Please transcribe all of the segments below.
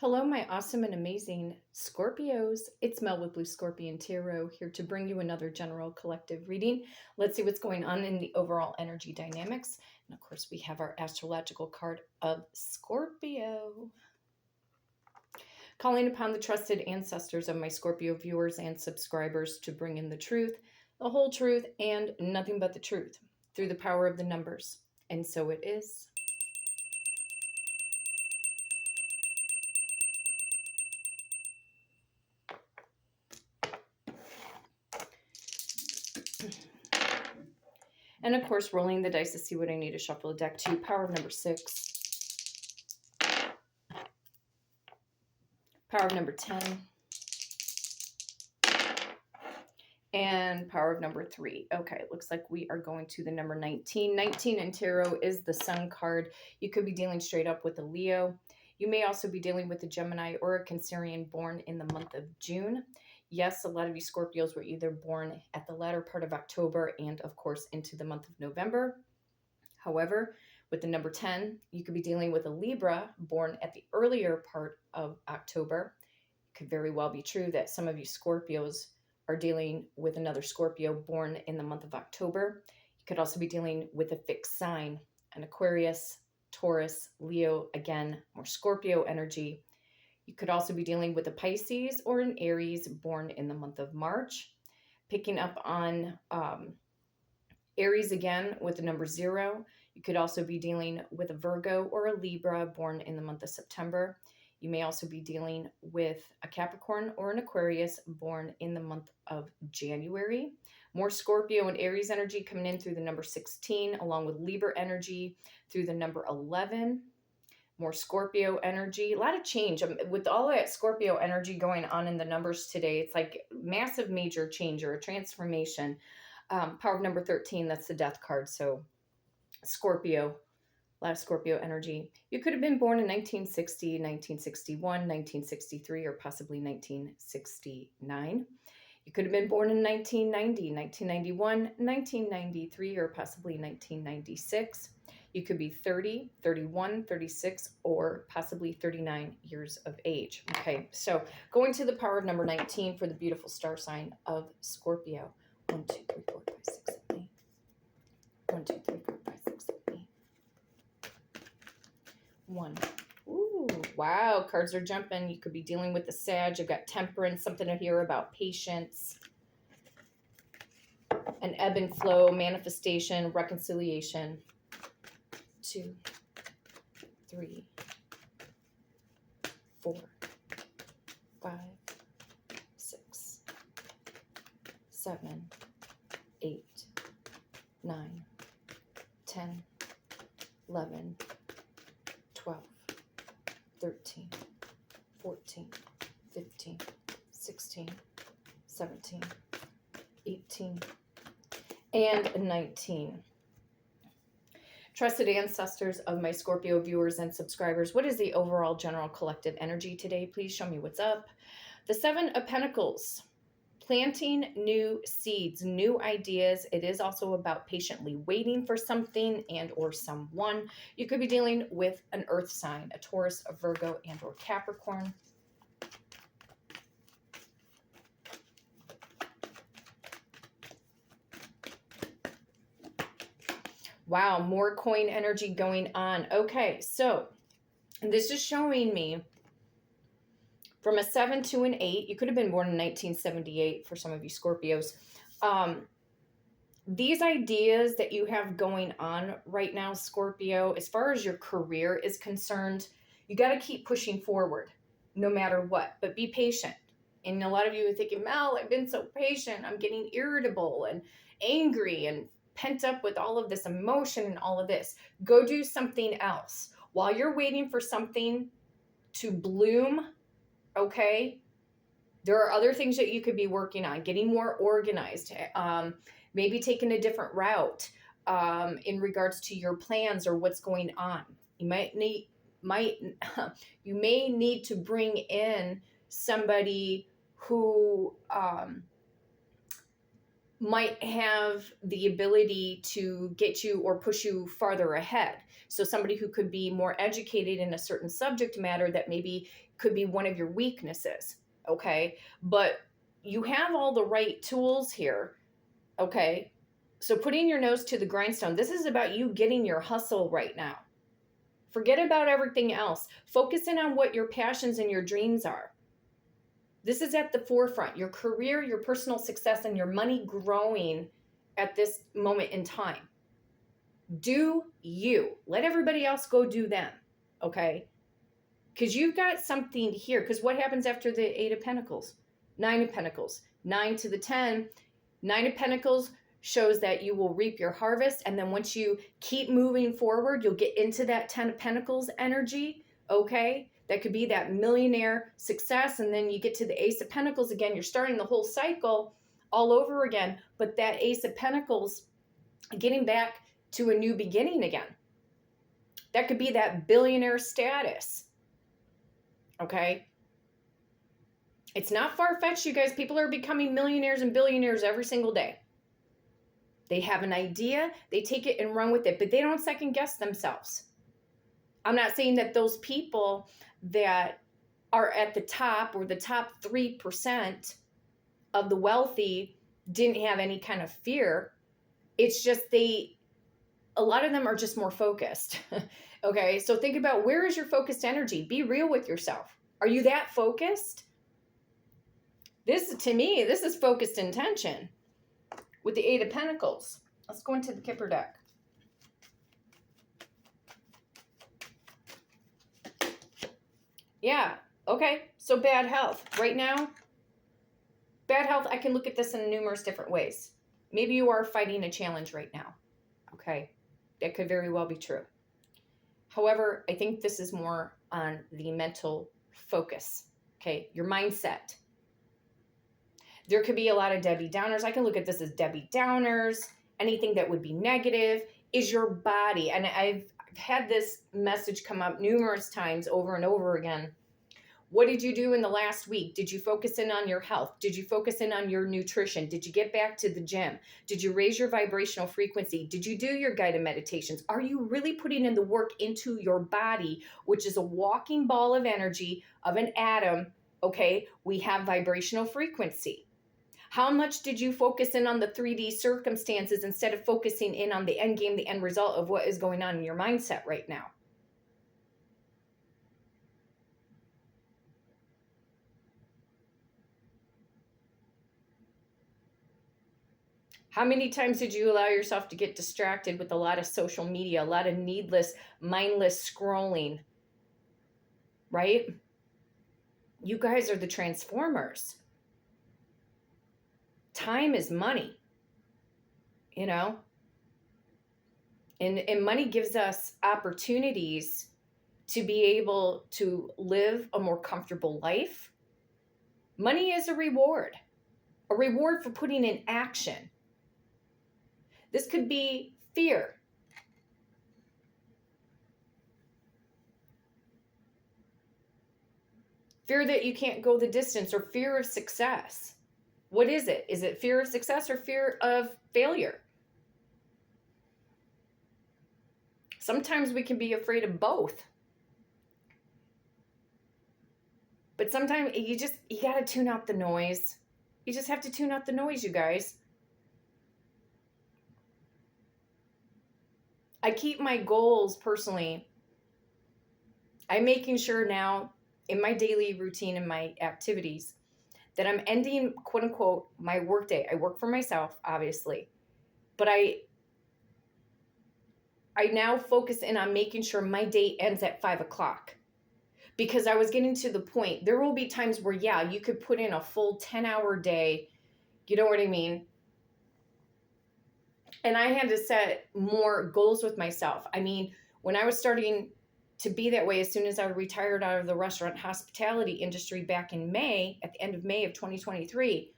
Hello, my awesome and amazing Scorpios. It's Mel with Blue Scorpion Tarot here to bring you another general collective reading. Let's see what's going on in the overall energy dynamics. And of course, we have our astrological card of Scorpio. Calling upon the trusted ancestors of my Scorpio viewers and subscribers to bring in the truth, the whole truth, and nothing but the truth through the power of the numbers. And so it is. And of course, rolling the dice to see what I need to shuffle a deck to. Power of number 6. Power of number 10. And power of number 3. Okay, it looks like we are going to the number 19. 19 in tarot is the Sun card. You could be dealing straight up with a Leo. You may also be dealing with a Gemini or a Cancerian born in the month of June. Yes, a lot of you Scorpios were either born at the latter part of October and, of course, into the month of November. However, with the number 10, you could be dealing with a Libra born at the earlier part of October. It could very well be true that some of you Scorpios are dealing with another Scorpio born in the month of October. You could also be dealing with a fixed sign, an Aquarius, Taurus, Leo, again, more Scorpio energy. You could also be dealing with a Pisces or an Aries born in the month of March. Picking up on Aries again with the number 0. You could also be dealing with a Virgo or a Libra born in the month of September. You may also be dealing with a Capricorn or an Aquarius born in the month of January. More Scorpio and Aries energy coming in through the number 16, along with Libra energy through the number 11. More Scorpio energy, a lot of change. With all that Scorpio energy going on in the numbers today, it's like massive major change or a transformation. Power of number 13, that's the death card. So Scorpio, a lot of Scorpio energy. You could have been born in 1960, 1961, 1963, or possibly 1969. You could have been born in 1990, 1991, 1993, or possibly 1996. You could be 30, 31, 36, or possibly 39 years of age. Okay, so going to the power of number 19 for the beautiful star sign of Scorpio. 1, 2, 3, 4, 5, 6, 7, 8. 1, 2, 3, 4, 5, 6, 7, 8. 1. Ooh, wow, cards are jumping. You could be dealing with the Sag. You've got Temperance, something to hear about patience, an ebb and flow, manifestation, reconciliation. 2, 3, 4, 5, 6, 7, 8, 9, 10, 11, 12, 13, 14, 15, 16, 17, 18, and 19. Trusted ancestors of my Scorpio viewers and subscribers, what is the overall general collective energy today? Please show me what's up. The 7 of Pentacles, planting new seeds, new ideas. It is also about patiently waiting for something and or someone. You could be dealing with an earth sign, a Taurus, a Virgo, and or Capricorn. Wow, more coin energy going on. Okay, so this is showing me from a 7 to an 8. You could have been born in 1978 for some of you Scorpios. These ideas that you have going on right now, Scorpio, as far as your career is concerned, you got to keep pushing forward no matter what, but be patient. And a lot of you are thinking, Mel, I've been so patient. I'm getting irritable and angry and pent up with all of this emotion and all of this. Go do something else. While you're waiting for something to bloom, okay, there are other things that you could be working on, getting more organized, maybe taking a different route in regards to your plans or what's going on. You you may need to bring in somebody who might have the ability to get you or push you farther ahead. So somebody who could be more educated in a certain subject matter that maybe could be one of your weaknesses. Okay. But you have all the right tools here. Okay. So putting your nose to the grindstone, this is about you getting your hustle right now. Forget about everything else. Focus in on what your passions and your dreams are. This is at the forefront. Your career, your personal success, and your money growing at this moment in time. Do you. Let everybody else go do them. Okay? Because you've got something here. Because what happens after the 8 of Pentacles? 9 of Pentacles. 9 to the 10. 9 of Pentacles shows that you will reap your harvest. And then once you keep moving forward, you'll get into that 10 of Pentacles energy. Okay? That could be that millionaire success. And then you get to the Ace of Pentacles again. You're starting the whole cycle all over again. But that Ace of Pentacles, getting back to a new beginning again. That could be that billionaire status. Okay? It's not far-fetched, you guys. People are becoming millionaires and billionaires every single day. They have an idea, they take it and run with it, but they don't second guess themselves. I'm not saying that those people that are at the top or the top 3% of the wealthy didn't have any kind of fear. It's just a lot of them are just more focused. Okay, so think about, where is your focused energy? Be real with yourself. Are you that focused? This, to me, this is focused intention with the 8 of Pentacles. Let's go into the Kipper deck. Yeah, okay, so bad health. Right now, bad health, I can look at this in numerous different ways. Maybe you are fighting a challenge right now. Okay, that could very well be true. However, I think this is more on the mental focus, okay, your mindset. There could be a lot of Debbie Downers. I can look at this as Debbie Downers. Anything that would be negative is your body. And I've had this message come up numerous times over and over again. What did you do in the last week? Did you focus in on your health? Did you focus in on your nutrition? Did you get back to the gym? Did you raise your vibrational frequency? Did you do your guided meditations? Are you really putting in the work into your body, which is a walking ball of energy, of an atom? Okay, we have vibrational frequency. How much did you focus in on the 3D circumstances instead of focusing in on the end game, the end result of what is going on in your mindset right now? How many times did you allow yourself to get distracted with a lot of social media, a lot of needless, mindless scrolling? Right? You guys are the transformers. Time is money, you know? And money gives us opportunities to be able to live a more comfortable life. Money is a reward for putting in action. This could be fear. Fear that you can't go the distance, or fear of success. What is it? Is it fear of success or fear of failure? Sometimes we can be afraid of both. But sometimes you got to tune out the noise. You just have to tune out the noise, you guys. I keep my goals personally. I'm making sure now in my daily routine and my activities that I'm ending, quote unquote, my work day. I work for myself, obviously, but I now focus in on making sure my day ends at 5 o'clock, because I was getting to the point. There will be times where, yeah, you could put in a full 10-hour day. You know what I mean? And I had to set more goals with myself. I mean, when I was starting to be that way, as soon as I retired out of the restaurant hospitality industry back in May, at the end of May of 2023,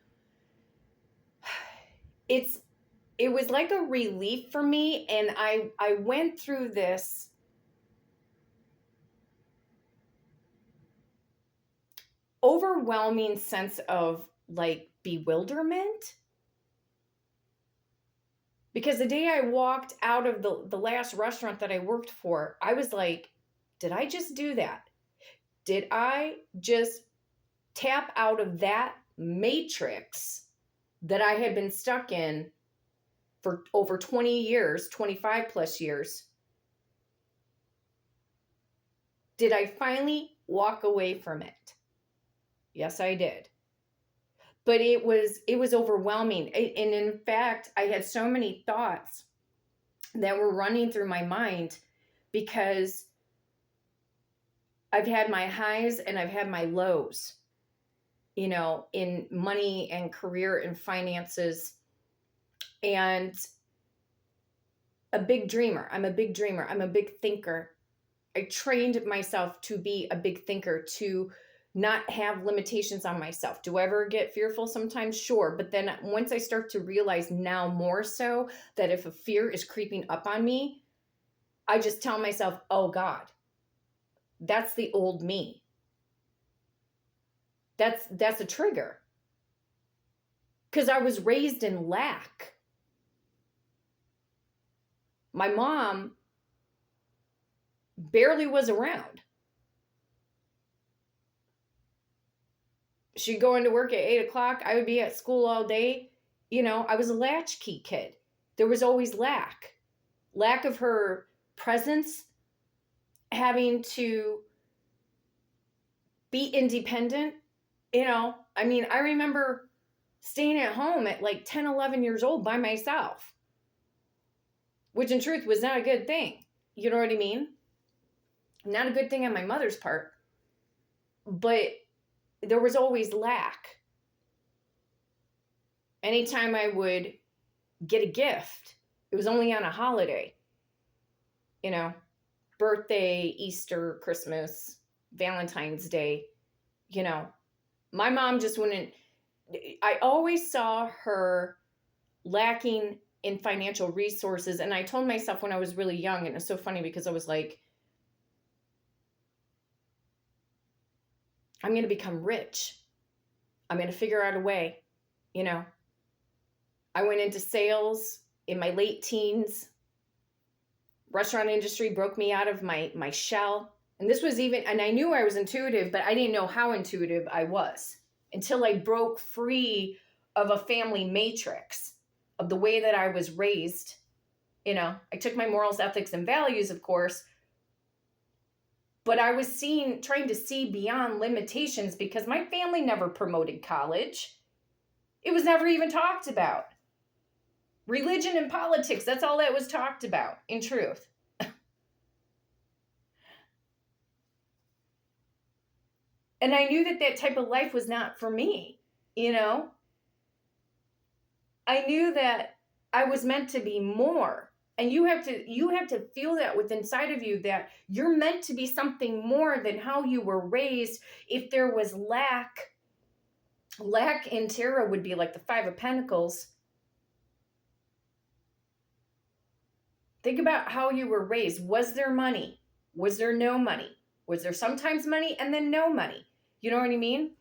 it was like a relief for me. And I went through this overwhelming sense of like bewilderment. Because the day I walked out of the last restaurant that I worked for, I was like, did I just do that? Did I just tap out of that matrix that I had been stuck in for over 20 years, 25 plus years? Did I finally walk away from it? Yes, I did. But it was overwhelming. And in fact, I had so many thoughts that were running through my mind because I've had my highs and I've had my lows, in money and career and finances, and a big dreamer. I'm a big dreamer. I'm a big thinker. I trained myself to be a big thinker, to not have limitations on myself. Do I ever get fearful sometimes? Sure. But then once I start to realize, now more so, that if a fear is creeping up on me, I just tell myself, oh God, that's the old me. That's a trigger. Because I was raised in lack. My mom barely was around. She'd go into work at 8 o'clock. I would be at school all day. I was a latchkey kid. There was always lack of her presence, having to be independent. I remember staying at home at like 10, 11 years old by myself, which in truth was not a good thing. You know what I mean? Not a good thing on my mother's part, but there was always lack. Anytime I would get a gift, it was only on a holiday. Birthday, Easter, Christmas, Valentine's Day. My mom just wouldn't. I always saw her lacking in financial resources. And I told myself when I was really young, and it's so funny because I was like, I'm going to become rich. I'm going to figure out a way. I went into sales in my late teens. Restaurant industry broke me out of my shell. And this was and I knew I was intuitive, but I didn't know how intuitive I was until I broke free of a family matrix of the way that I was raised. I took my morals, ethics, and values, of course, but I was trying to see beyond limitations because my family never promoted college. It was never even talked about. Religion and politics, that's all that was talked about, in truth. And I knew that type of life was not for me, I knew that I was meant to be more. And you have to feel that within inside of you, that you're meant to be something more than how you were raised. If there was lack in tarot would be like the Five of Pentacles. Think about how you were raised. Was there money? Was there no money? Was there sometimes money and then no money? You know what I mean?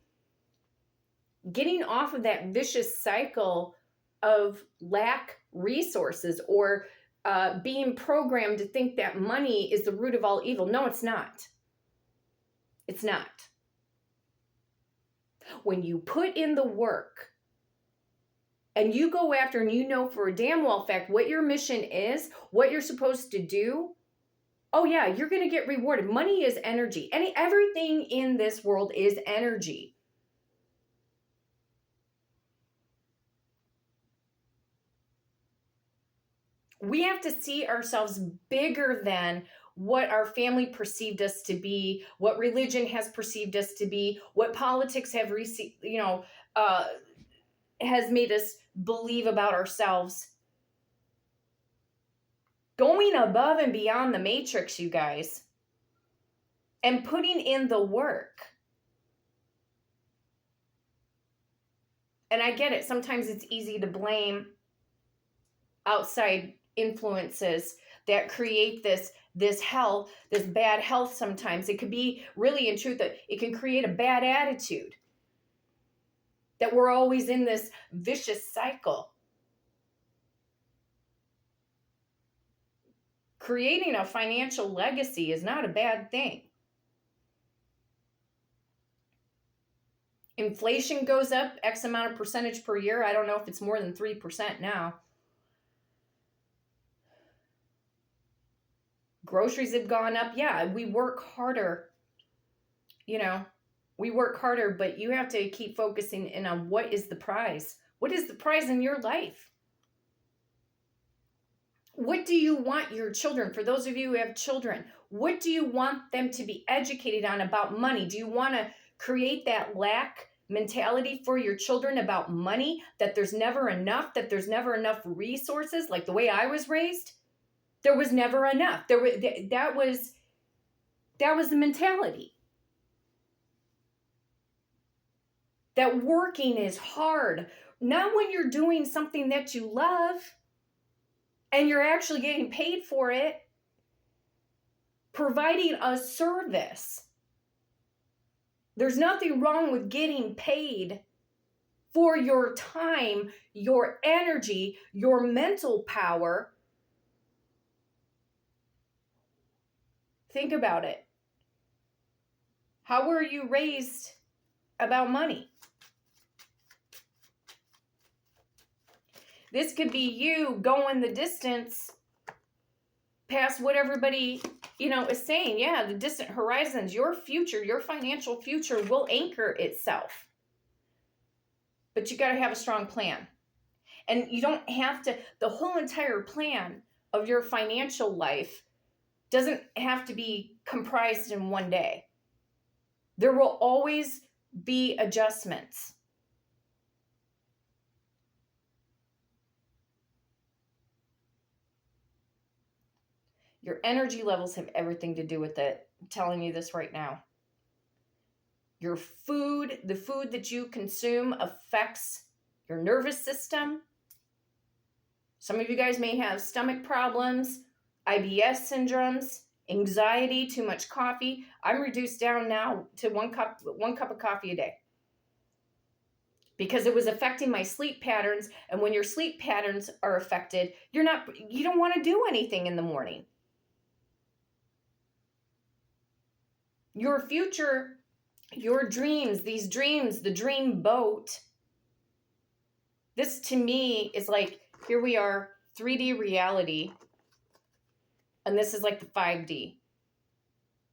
Getting off of that vicious cycle of lack resources, or being programmed to think that money is the root of all evil. No, it's not. It's not. When you put in the work and you go after, and you know for a damn well fact what your mission is, what you're supposed to do, oh yeah, you're going to get rewarded. Money is energy. Everything in this world is energy. We have to see ourselves bigger than what our family perceived us to be, what religion has perceived us to be, what politics have has made us believe about ourselves. Going above and beyond the matrix, you guys, and putting in the work. And I get it. Sometimes it's easy to blame outside influences that create this health, this bad health. Sometimes it could be really, in truth, that it can create a bad attitude, that we're always in this vicious cycle. Creating a financial legacy is not a bad thing. Inflation goes up X amount of percentage per year. I don't know if it's more than 3% now. Groceries have gone up. Yeah, we work harder. We work harder, but you have to keep focusing in on what is the prize. What is the prize in your life? What do you want your children, for those of you who have children, what do you want them to be educated on about money? Do you want to create that lack mentality for your children about money, that there's never enough, that there's never enough resources? Like the way I was raised, there was never enough. That was the mentality. That working is hard. Not when you're doing something that you love and you're actually getting paid for it, providing a service. There's nothing wrong with getting paid for your time, your energy, your mental power. Think about it. How were you raised about money? This could be you going the distance past what everybody, is saying. Yeah, the distant horizons, your future, your financial future will anchor itself. But you got to have a strong plan. And you don't have to, the whole entire plan of your financial life doesn't have to be comprised in one day. There will always be adjustments. Your energy levels have everything to do with it. I'm telling you this right now. Your food, the food that you consume affects your nervous system. Some of you guys may have stomach problems, IBS syndromes, anxiety, too much coffee. I'm reduced down now to one cup of coffee a day, because it was affecting my sleep patterns. And when your sleep patterns are affected, you don't want to do anything in the morning. Your future, your dreams, the dream boat. This to me is like, here we are, 3D reality. And this is like the 5D.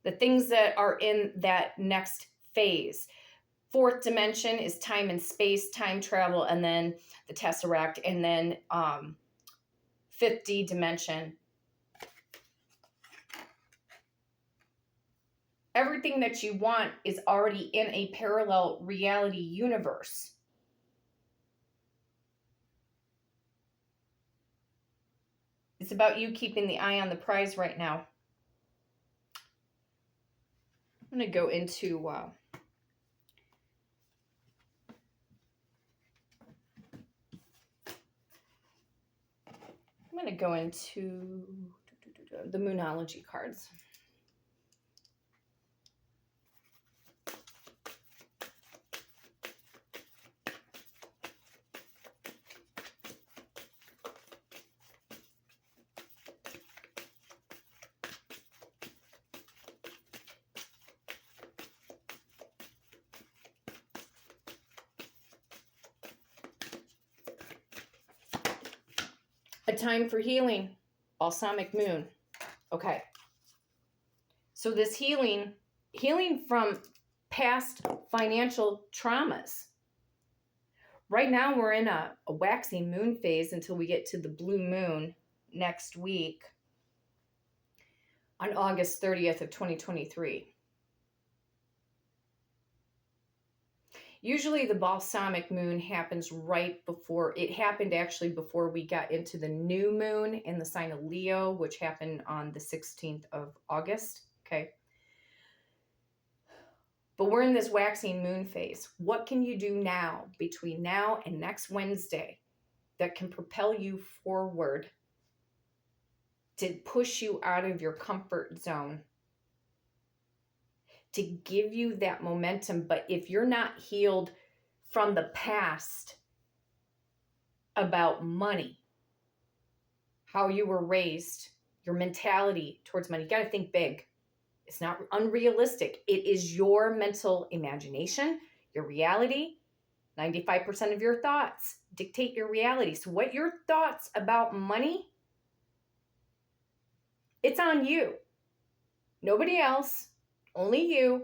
The things that are in that next phase. Fourth dimension is time and space, time travel, and then the Tesseract, and then 5th dimension. Everything that you want is already in a parallel reality universe. It's about you keeping the eye on the prize right now. I'm going to go into the Moonology cards. A time for healing, balsamic moon. Okay. So this healing from past financial traumas. Right now we're in a waxing moon phase until we get to the blue moon next week on August 30th of 2023. Usually the balsamic moon happens it happened actually before we got into the new moon in the sign of Leo, which happened on the 16th of August. Okay. But we're in this waxing moon phase. What can you do now, between now and next Wednesday, that can propel you forward, to push you out of your comfort zone, to give you that momentum? But if you're not healed from the past about money, how you were raised, your mentality towards money. You got to think big. It's not unrealistic. It is your mental imagination, your reality. 95% of your thoughts dictate your reality. So what your thoughts about money, it's on you. Nobody else, only you.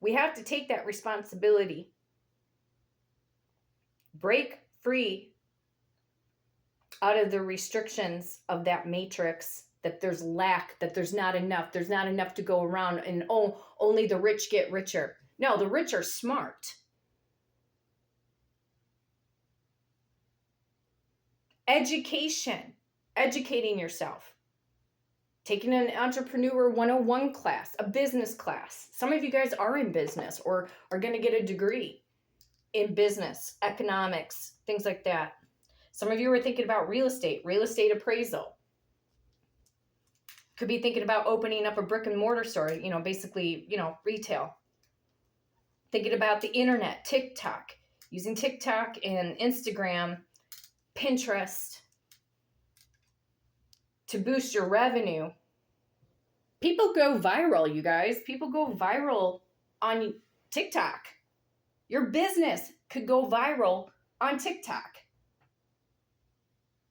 We have to take that responsibility. Break free out of the restrictions of that matrix, that there's lack, that there's not enough to go around, and only the rich get richer. No, the rich are smart. Education, educating yourself, taking an entrepreneur 101 class, a business class. Some of you guys are in business or are going to get a degree in business, economics, things like that. Some of you are thinking about real estate appraisal. Could be thinking about opening up a brick and mortar store, basically, retail. Thinking about the internet, TikTok, using TikTok and Instagram, Pinterest to boost your revenue. People go viral, you guys. People go viral on TikTok. Your business could go viral on TikTok.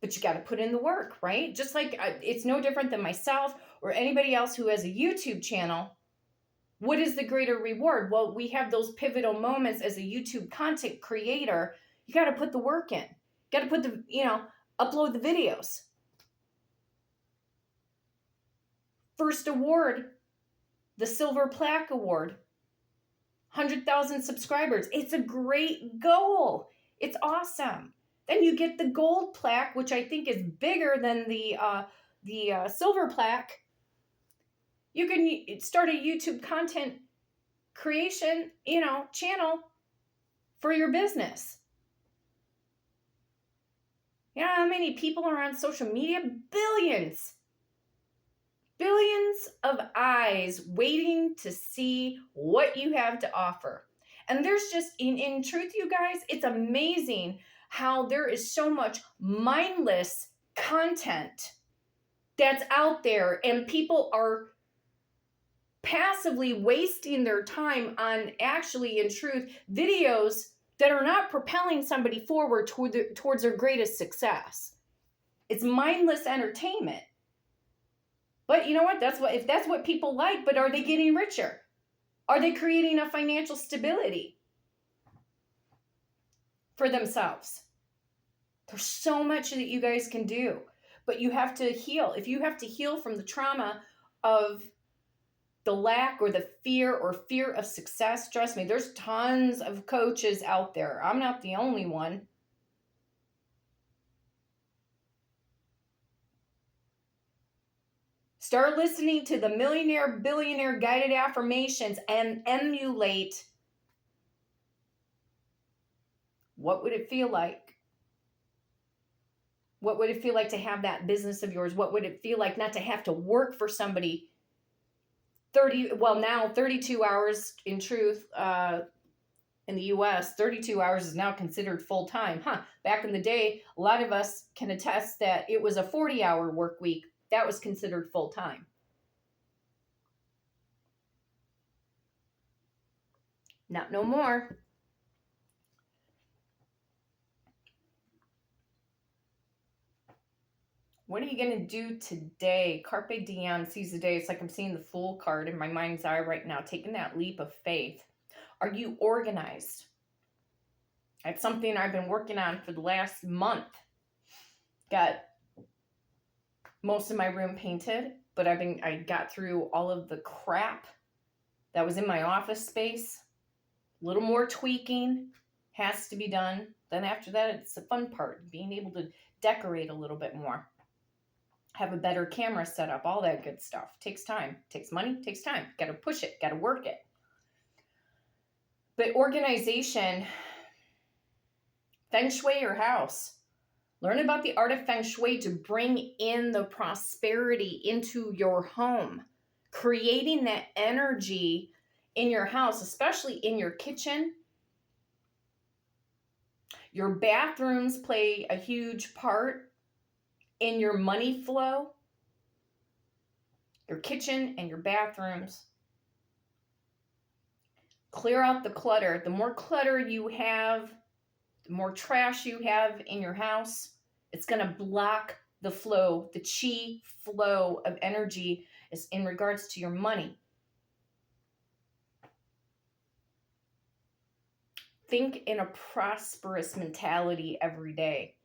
But you got to put in the work, right? Just like it's no different than myself or anybody else who has a YouTube channel. What is the greater reward? Well, we have those pivotal moments as a YouTube content creator. You got to put the work in. You got to put upload the videos. First award, the Silver Plaque Award, 100,000 subscribers. It's a great goal. It's awesome. Then you get the gold plaque, which I think is bigger than the silver plaque. You can start a YouTube content creation, channel for your business. You know how many people are on social media? Billions. Billions of eyes waiting to see what you have to offer. And there's just, in truth, you guys, it's amazing how there is so much mindless content that's out there, and people are passively wasting their time on actually, in truth, videos that are not propelling somebody forward towards their greatest success. It's mindless entertainment. But you know what? If that's what people like, but are they getting richer? Are they creating a financial stability for themselves? There's so much that you guys can do, but you have to heal. If you have to heal from the trauma of the lack or the fear of success, trust me, there's tons of coaches out there. I'm not the only one. Start listening to the Millionaire Billionaire Guided Affirmations and emulate. What would it feel like? What would it feel like to have that business of yours? What would it feel like not to have to work for somebody 32 hours in truth, in the US, 32 hours is now considered full-time. Back in the day, a lot of us can attest that it was a 40-hour work week. That was considered full-time. Not no more. What are you going to do today? Carpe diem, seize the day. It's like I'm seeing the Fool card in my mind's eye right now, taking that leap of faith. Are you organized? That's something I've been working on for the last month. Got most of my room painted, but I got through all of the crap that was in my office space. A little more tweaking has to be done. Then after that, it's the fun part, being able to decorate a little bit more. Have a better camera set up, all that good stuff. Takes time, takes money, takes time. Got to push it, got to work it. But organization, feng shui your house. Learn about the art of feng shui to bring in the prosperity into your home. Creating that energy in your house, especially in your kitchen. Your bathrooms play a huge part in your money flow. your kitchen and your bathrooms. Clear out the clutter. The more clutter you have, the more trash you have in your house, it's going to block the flow, the chi flow of energy is in regards to your money. Think in a prosperous mentality every day.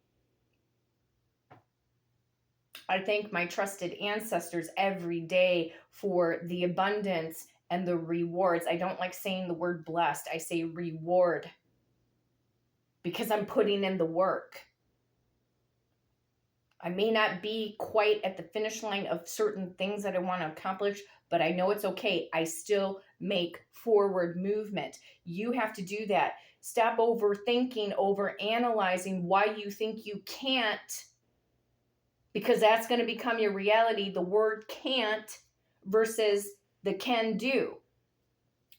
I thank my trusted ancestors every day for the abundance and the rewards. I don't like saying the word blessed. I say reward because I'm putting in the work. I may not be quite at the finish line of certain things that I want to accomplish, but I know it's okay. I still make forward movement. You have to do that. Stop overthinking, overanalyzing why you think you can't, because that's going to become your reality. The word can't versus the can do.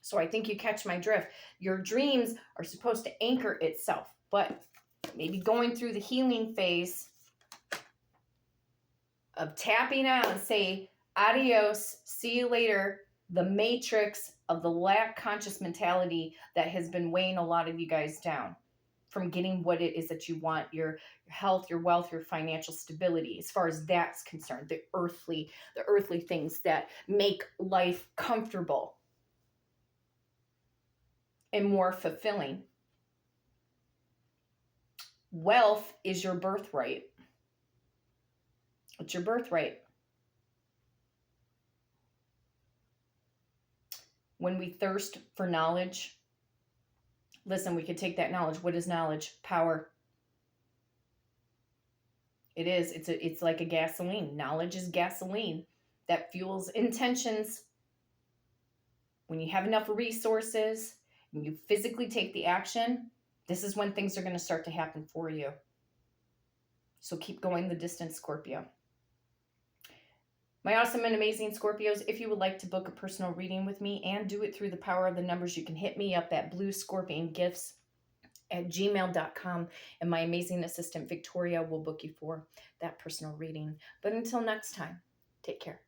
So I think you catch my drift. Your dreams are supposed to anchor itself, but maybe going through the healing phase of tapping out and say, adios, see you later, the matrix of the lack conscious mentality that has been weighing a lot of you guys down from getting what it is that you want, your health, your wealth, your financial stability, as far as that's concerned, the earthly things that make life comfortable and more fulfilling. Wealth is your birthright. It's your birthright. When we thirst for knowledge, listen, we could take that knowledge. What is knowledge? Power. It is. It's like a gasoline. Knowledge is gasoline that fuels intentions. When you have enough resources and you physically take the action, this is when things are going to start to happen for you. So keep going the distance, Scorpio. My awesome and amazing Scorpios, if you would like to book a personal reading with me and do it through the power of the numbers, you can hit me up at bluescorpiongifts@gmail.com, and my amazing assistant Victoria will book you for that personal reading. But until next time, take care.